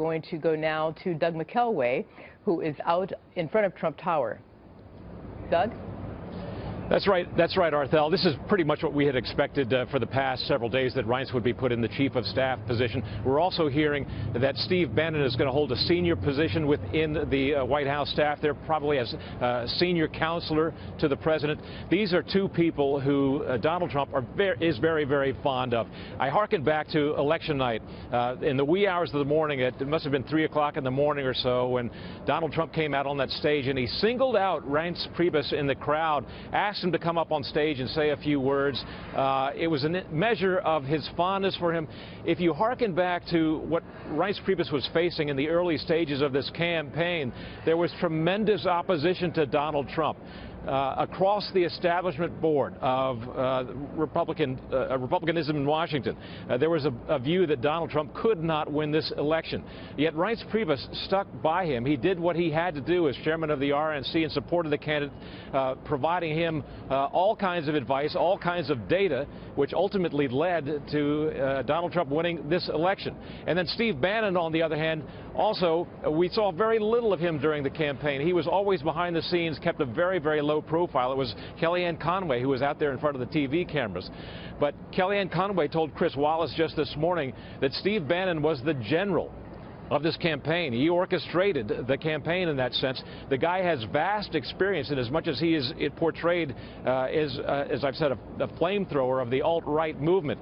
going to go now to Doug McKelway, who is out in front of Trump Tower. Doug? That's right, Arthel. This is pretty much what we had expected for the past several days, that Reince would be put in the chief of staff position. We're also hearing that Steve Bannon is going to hold a senior position within the White House staff. They're probably as senior counselor to the president. These are two people who Donald Trump is very, very fond of. I hearken back to election night in the wee hours of the morning. It must have been 3 o'clock in the morning or so when Donald Trump came out on that stage and he singled out Reince Priebus in the crowd, asked him to come up on stage and say a few words. It was a measure of his fondness for him. If you hearken back to what Reince Priebus was facing in the early stages of this campaign, there was tremendous opposition to Donald Trump. Across the establishment board of Republicanism in Washington, there was a view that Donald Trump could not win this election. Yet Reince Priebus stuck by him. He did what he had to do as chairman of the RNC and supported the candidate, providing him all kinds of advice, all kinds of data, which ultimately led to Donald Trump winning this election. And then Steve Bannon, on the other hand, also, we saw very little of him during the campaign. He was always behind the scenes, kept a very, very low profile. It was Kellyanne Conway who was out there in front of the TV cameras. But Kellyanne Conway told Chris Wallace just this morning that Steve Bannon was the general of this campaign. He orchestrated the campaign in that sense. The guy has vast experience, and as much as he is portrayed as I've said, a flamethrower of the alt-right movement,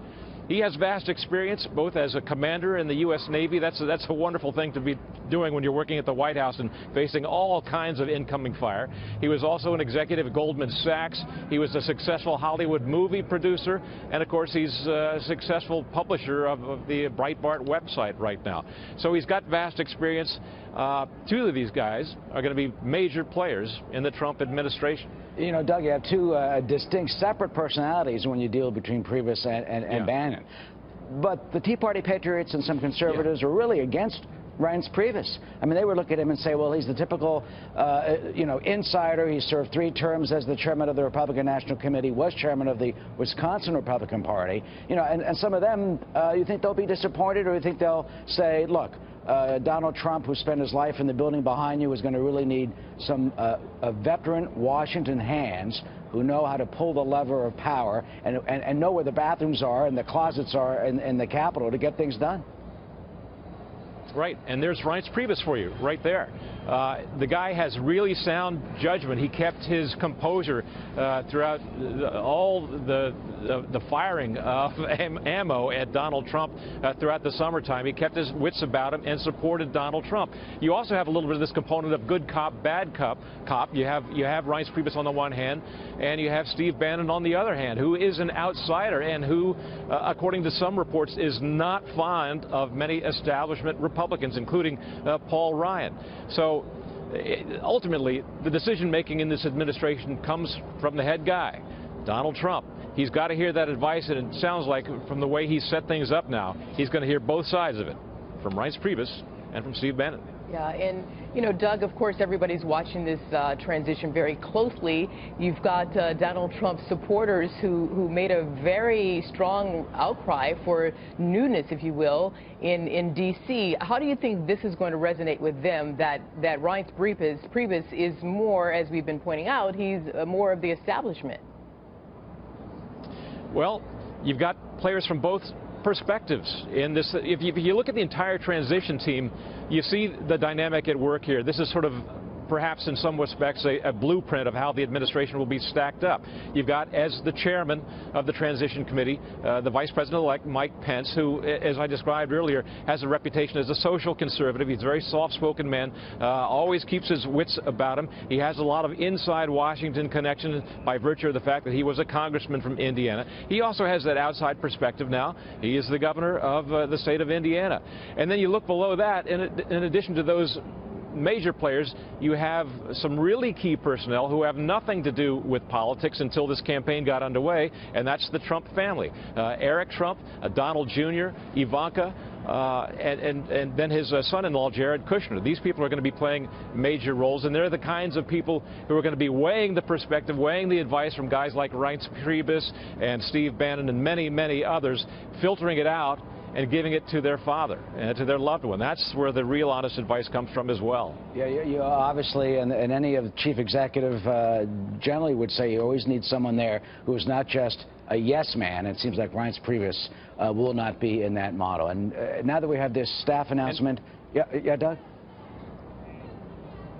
he has vast experience, both as a commander in the U.S. Navy. That's a wonderful thing to be doing when you're working at the White House and facing all kinds of incoming fire. He was also an executive at Goldman Sachs. He was a successful Hollywood movie producer. And, of course, he's a successful publisher of the Breitbart website right now. So he's got vast experience. Two of these guys are going to be major players in the Trump administration. You know, Doug, you have two distinct, separate personalities when you deal between Priebus and Bannon. But the Tea Party patriots and some conservatives are really against Reince Priebus. I mean, they would look at him and say, well, he's the typical, insider. He served 3 terms as the chairman of the Republican National Committee, was chairman of the Wisconsin Republican Party. You know, and some of them, you think they'll be disappointed, or you think they'll say, look, Donald Trump, who spent his life in the building behind you, is going to really need some veteran Washington hands who know how to pull the lever of power and know where the bathrooms are and the closets are in the Capitol to get things done. Right, and there's Reince Priebus for you right there. The guy has really sound judgment. He kept his composure throughout all the firing of ammo at Donald Trump throughout the summertime. He kept his wits about him and supported Donald Trump. You also have a little bit of this component of good cop, bad cop. You have Reince Priebus on the one hand, and you have Steve Bannon on the other hand, who is an outsider and who, according to some reports, is not fond of many establishment Republicans, including Paul Ryan. So ultimately, the decision-making in this administration comes from the head guy, Donald Trump. He's got to hear that advice, and it sounds like, from the way he's set things up now, he's going to hear both sides of it, from Reince Priebus and from Steve Bannon. Yeah, and, you know, Doug, of course, everybody's watching this transition very closely. You've got Donald Trump's supporters who made a very strong outcry for newness, if you will, in D.C. How do you think this is going to resonate with them, that Reince Priebus is more, as we've been pointing out, he's more of the establishment? Well, you've got players from both perspectives in this. If you look at the entire transition team, you see the dynamic at work here. This is sort of, perhaps in some respects, a blueprint of how the administration will be stacked up. You've got, as the chairman of the transition committee, the vice president-elect Mike Pence, who, as I described earlier, has a reputation as a social conservative. He's a very soft-spoken man, always keeps his wits about him. He has a lot of inside Washington connections by virtue of the fact that he was a congressman from Indiana. He also has that outside perspective now. He is the governor of the state of Indiana. And then you look below that, in addition to those major players, you have some really key personnel who have nothing to do with politics until this campaign got underway, and that's the Trump family. Eric Trump, Donald Jr., Ivanka, and then his son-in-law, Jared Kushner. These people are going to be playing major roles, and they're the kinds of people who are going to be weighing the perspective, weighing the advice from guys like Reince Priebus and Steve Bannon and many, many others, filtering it out, and giving it to their father and to their loved one. That's where the real honest advice comes from as well. Yeah, you obviously, and any of the chief executive generally would say you always need someone there who is not just a yes man. It seems like Reince Priebus will not be in that model. And now that we have this staff announcement, yeah, Doug?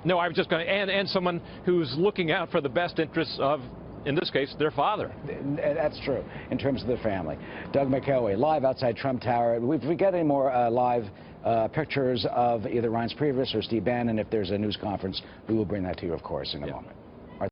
No, I was just going to, and someone who's looking out for the best interests of, in this case, their father. That's true, in terms of the family. Doug McElwee, live outside Trump Tower. If we get any more live pictures of either Reince Priebus or Steve Bannon, if there's a news conference, we will bring that to you, of course, in a moment.